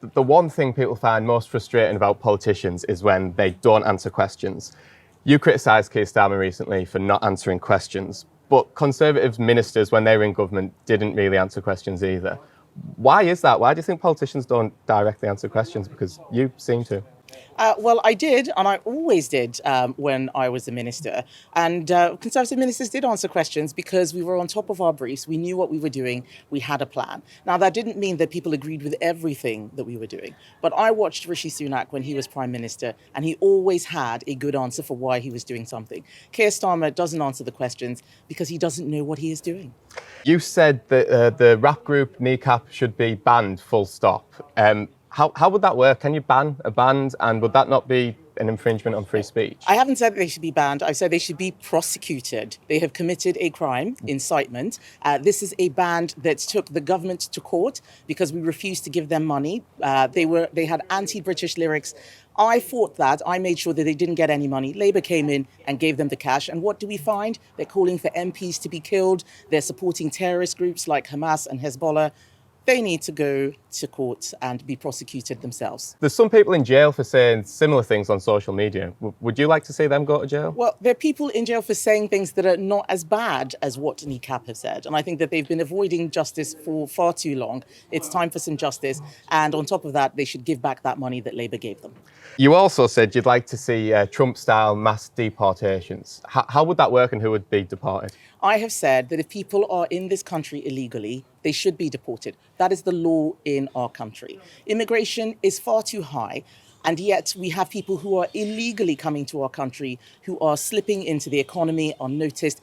The one thing people find most frustrating about politicians is when they don't answer questions. You criticised Keir Starmer recently for not answering questions, but Conservative ministers, when they were in government, didn't really answer questions either. Why is that? Why do you think politicians don't directly answer questions? Because you seem to. Well, I did, and I always did when I was a minister. And Conservative ministers did answer questions because we were on top of our briefs. We knew what we were doing. We had a plan. Now, that didn't mean that people agreed with everything that we were doing. But I watched Rishi Sunak when he was Prime Minister, and he always had a good answer for why he was doing something. Keir Starmer doesn't answer the questions because he doesn't know what he is doing. You said that the rap group Kneecap should be banned, full stop. How would that work? Can you ban a band, and would that not be an infringement on free speech? I haven't said they should be banned. I've said they should be prosecuted. They have committed a crime, incitement. This is a band that took the government to court because we refused to give them money. They had anti-British lyrics. I fought that. I made sure that they didn't get any money. Labour came in and gave them the cash. And what do we find? They're calling for MPs to be killed. They're supporting terrorist groups like Hamas and Hezbollah. They need to go to court and be prosecuted themselves. There's some people in jail for saying similar things on social media. Would you like to see them go to jail? Well, there are people in jail for saying things that are not as bad as what Kneecap have said. And I think that they've been avoiding justice for far too long. It's time for some justice. And on top of that, they should give back that money that Labour gave them. You also said you'd like to see Trump-style mass deportations. How would that work, and who would be deported? I have said that if people are in this country illegally, they should be deported. That is the law in our country. Immigration is far too high, and yet we have people who are illegally coming to our country, who are slipping into the economy unnoticed.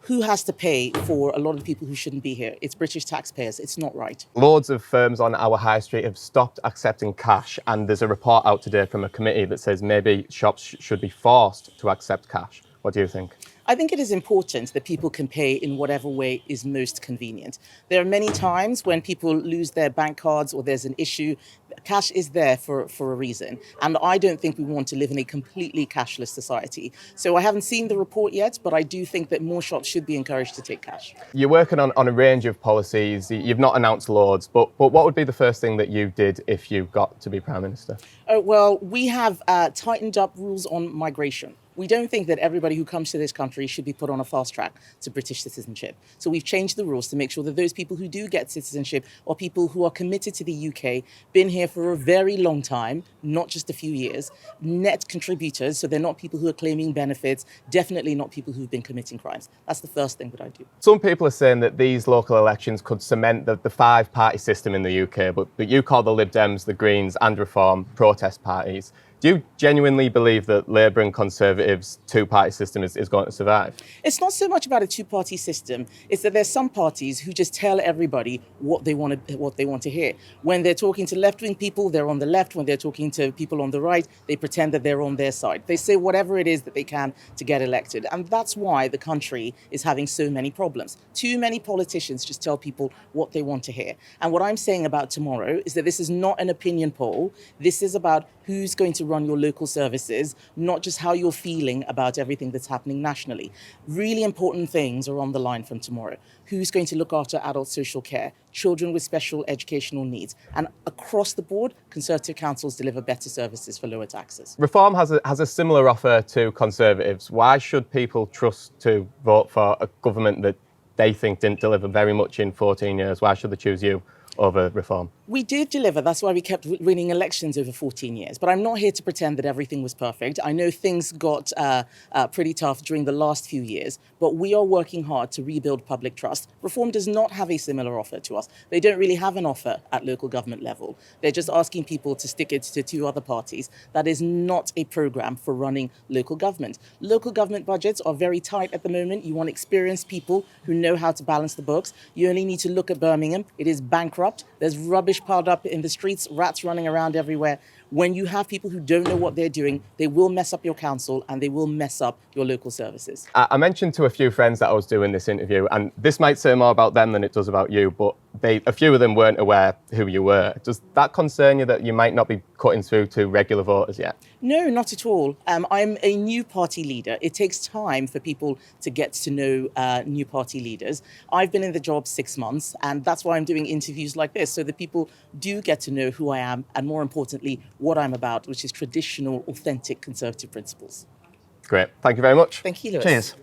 Who has to pay for a lot of people who shouldn't be here? It's British taxpayers. It's not right. Loads of firms on our high street have stopped accepting cash, and there's a report out today from a committee that says maybe shops should be forced to accept cash. What do you think? I think it is important that people can pay in whatever way is most convenient. There are many times when people lose their bank cards or there's an issue. Cash is there for a reason. And I don't think we want to live in a completely cashless society. So I haven't seen the report yet, but I do think that more shops should be encouraged to take cash. You're working on a range of policies. You've not announced loads, but what would be the first thing that you did if you got to be Prime Minister? Well, we have tightened up rules on migration. We don't think that everybody who comes to this country should be put on a fast track to British citizenship. So we've changed the rules to make sure that those people who do get citizenship are people who are committed to the UK, been here for a very long time, not just a few years, net contributors, so they're not people who are claiming benefits, definitely not people who've been committing crimes. That's the first thing that I do. Some people are saying that these local elections could cement the five-party system in the UK, but you call the Lib Dems, the Greens and Reform protest parties. Do you genuinely believe that Labour and Conservatives' two-party system is going to survive? It's not so much about a two-party system. It's that there's some parties who just tell everybody what they want to hear. When they're talking to left-wing people, they're on the left. When they're talking to people on the right, they pretend that they're on their side. They say whatever it is that they can to get elected. And that's why the country is having so many problems. Too many politicians just tell people what they want to hear. And what I'm saying about tomorrow is that this is not an opinion poll. This is about who's going to run your local services, not just how you're feeling about everything that's happening nationally. Really important things are on the line from tomorrow. Who's going to look after adult social care, children with special educational needs, and across the board, Conservative councils deliver better services for lower taxes. Reform has a similar offer to Conservatives. Why should people trust to vote for a government that they think didn't deliver very much in 14 years? Why should they choose you over Reform? We did deliver. That's why we kept winning elections over 14 years. But I'm not here to pretend that everything was perfect. I know things got pretty tough during the last few years, but we are working hard to rebuild public trust. Reform does not have a similar offer to us. They don't really have an offer at local government level. They're just asking people to stick it to two other parties. That is not a program for running local government. Local government budgets are very tight at the moment. You want experienced people who know how to balance the books. You only need to look at Birmingham. It is bankrupt. There's rubbish piled up in the streets, rats running around everywhere. When you have people who don't know what they're doing, they will mess up your council and they will mess up your local services. I mentioned to a few friends that I was doing this interview, and this might say more about them than it does about you, but a few of them weren't aware who you were. Does that concern you that you might not be cutting through to regular voters yet? No, not at all. I'm a new party leader. It takes time for people to get to know new party leaders. I've been in the job 6 months, and that's why I'm doing interviews like this, so that people do get to know who I am and, more importantly, what I'm about, which is traditional, authentic Conservative principles. Great. Thank you very much. Thank you, Lewis. Cheers.